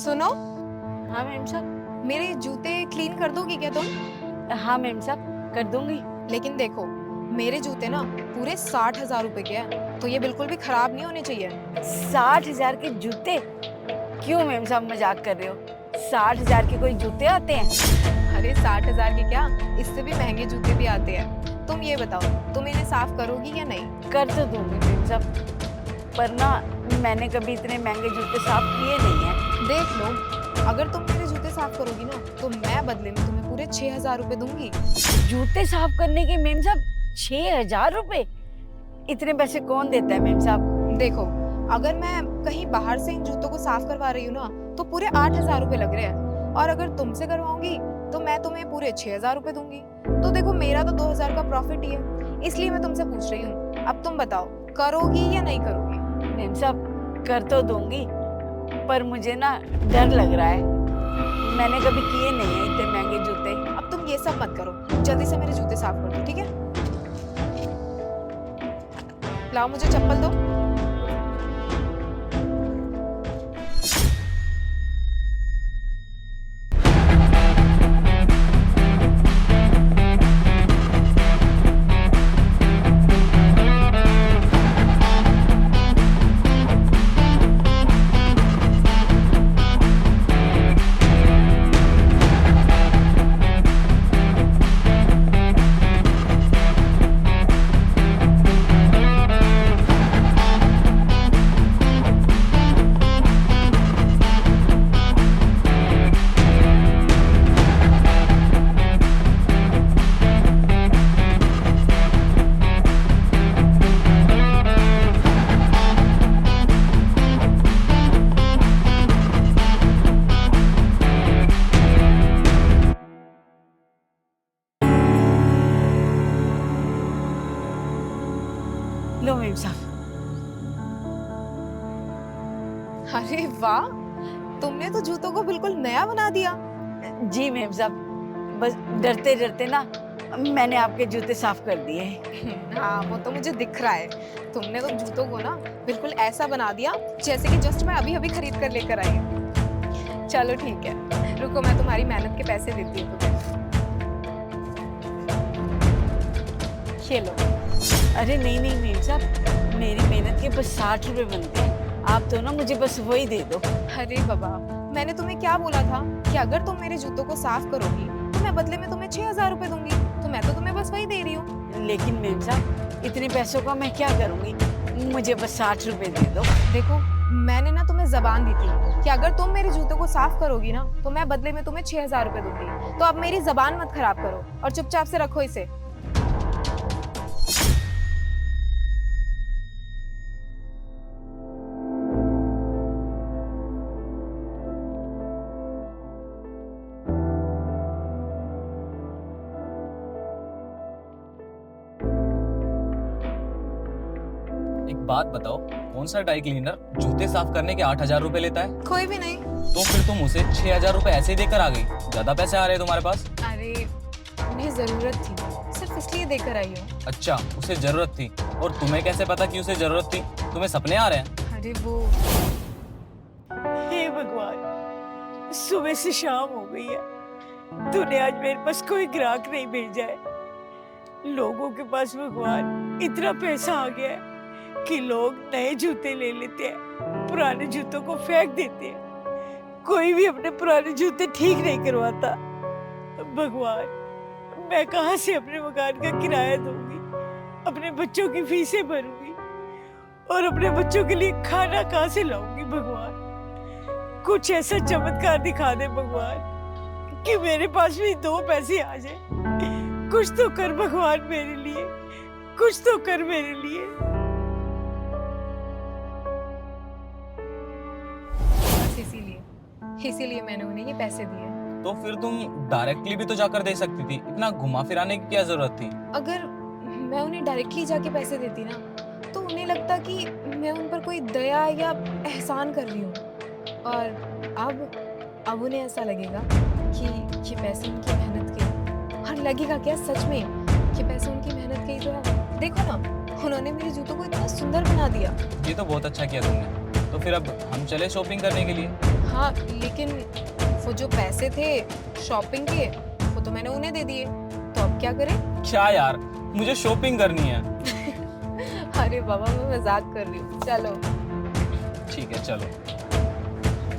सुनो, हाँ मैम साहब। मेरे जूते क्लीन कर दोगी क्या तुम? हाँ मैम साहब, कर दूंगी। लेकिन देखो, मेरे जूते ना पूरे 60,000 रुपए के हैं, तो ये बिल्कुल भी खराब नहीं होने चाहिए। 60,000 के जूते? क्यों मैम साहब मजाक कर रहे हो? 60,000 के कोई जूते आते हैं? अरे 60,000 के क्या, इससे भी महंगे जूते भी आते हैं। तुम ये बताओ, तुम इन्हें साफ करोगी या नहीं? कर तो दूंगी मैम साहब, पर ना मैंने कभी इतने महंगे जूते साफ किए नहीं हैं। देख लो, अगर तुम मेरे जूते साफ करोगी ना, तो मैं बदले में तुम्हें पूरे 6,000 रुपए दूंगी। जूते साफ करने के मैम साहब 6,000 रुपए? इतने पैसे कौन देता है मैम साहब? देखो, अगर मैं कहीं बाहर से इन जूतों को साफ करवा रही हूँ ना, तो पूरे 8,000 रुपए लग रहे हैं, और अगर तुमसे करवाऊंगी तो मैं तुम्हें पूरे 6,000 रुपए दूंगी। तो देखो, मेरा तो 2,000 का प्रॉफिट ही है, इसलिए मैं तुमसे पूछ रही हूँ। अब तुम बताओ, करोगी या नहीं करोगी? मैम साहब कर तो दूंगी, पर मुझे ना डर लग रहा है। मैंने कभी किए नहीं है इतने महंगे जूते। अब तुम ये सब मत करो, जल्दी से मेरे जूते साफ कर दो, ठीक है? लाओ, मुझे चप्पल दो। लो मैम साहब। अरे वाह, तुमने तो जूतों को बिल्कुल नया बना दिया। जी मैम साहब, बस डरते डरते ना मैंने आपके जूते साफ कर दिए। हाँ, वो तो मुझे दिख रहा है। तुमने तो जूतों को ना बिल्कुल ऐसा बना दिया जैसे कि जस्ट मैं अभी अभी खरीद कर लेकर आई हूँ। चलो ठीक है, रुको, मैं तुम्हारी मेहनत के पैसे देती हूँ तुम्हें। ये लो। अरे नहीं नहीं मैम साहब, मेरी मेहनत के बस 60 रुपए बनते हैं। आप तो ना मुझे बस वही दे दो। अरे बाबा, मैंने तुम्हें क्या बोला था कि अगर तुम मेरे जूतों को साफ करोगी तो मैं बदले में तुम्हें 6,000 रुपए दूंगी। तो मैं तो तुम्हें बस वही दे रही हूँ। लेकिन मैम साहब, इतने पैसों का मैं क्या करूंगी? मुझे बस 60 रुपए दे दो। देखो, मैंने ना तुम्हें जबान दी थी कि अगर तुम मेरे जूतों को साफ करोगी ना, तो मैं बदले में तुम्हें 6,000 रुपए दूंगी। तो अब मेरी जबान मत खराब करो और चुपचाप से रखो इसे। एक बात बताओ, कौन सा ड्राई क्लीनर जूते साफ करने के 8,000 रुपए लेता है? कोई भी नहीं। तो फिर तुम उसे 6,000 रुपए ऐसे ही देकर आ गई? ज्यादा पैसे आ रहे हैं तुम्हारे पास। अरे, उन्हें जरूरत थी, सिर्फ इसलिए देकर आई हूँ। अच्छा, उसे जरूरत थी, और तुम्हें कैसे पता कि उसे जरूरत थी? तुम्हें सपने आ रहे हैं? अरे वो, हे भगवान, सुबह से शाम हो गई है, तूने आज मेरे पास कोई ग्राहक नहीं भेजा है। लोगों के पास भगवान इतना पैसा आ गया है कि लोग नए जूते ले लेते हैं, पुराने जूतों को फेंक देते हैं। कोई भी अपने पुराने जूते ठीक नहीं करवाता। भगवान, मैं कहाँ से अपने मकान का किराया दूंगी, अपने बच्चों की फीसें भरूंगी, और अपने बच्चों के लिए खाना कहाँ से लाऊंगी? भगवान, कुछ ऐसा चमत्कार दिखा दे भगवान कि मेरे पास भी 2 पैसे आ जाए। कुछ तो कर भगवान मेरे लिए, कुछ तो कर मेरे लिए। बस इसीलिए मैंने उन्हें ये पैसे दिए। तो फिर तुम डायरेक्टली भी तो जाकर दे सकती थी, इतना घुमा फिराने की क्या जरूरत थी? अगर मैं उन्हें डायरेक्टली जाके पैसे देती ना, तो उन्हें लगता कि मैं उन पर कोई दया या एहसान कर रही हूँ, और अब उन्हें ऐसा लगेगा कि ये पैसे उनकी मेहनत के हैं। और लगेगा क्या सच में कि पैसे उनकी मेहनत के ही तो है। देखो ना, उन्होंने मेरे जूतों को इतना सुंदर बना दिया। ये तो बहुत अच्छा किया तुमने। तो फिर अब हम चले शॉपिंग करने के लिए। हाँ, लेकिन वो जो पैसे थे शॉपिंग के, वो तो मैंने उन्हें दे दिए, तो अब क्या करें? क्या यार, मुझे शॉपिंग करनी है। अरे बाबा, मैं मजाक कर रही हूँ, चलो। ठीक है चलो।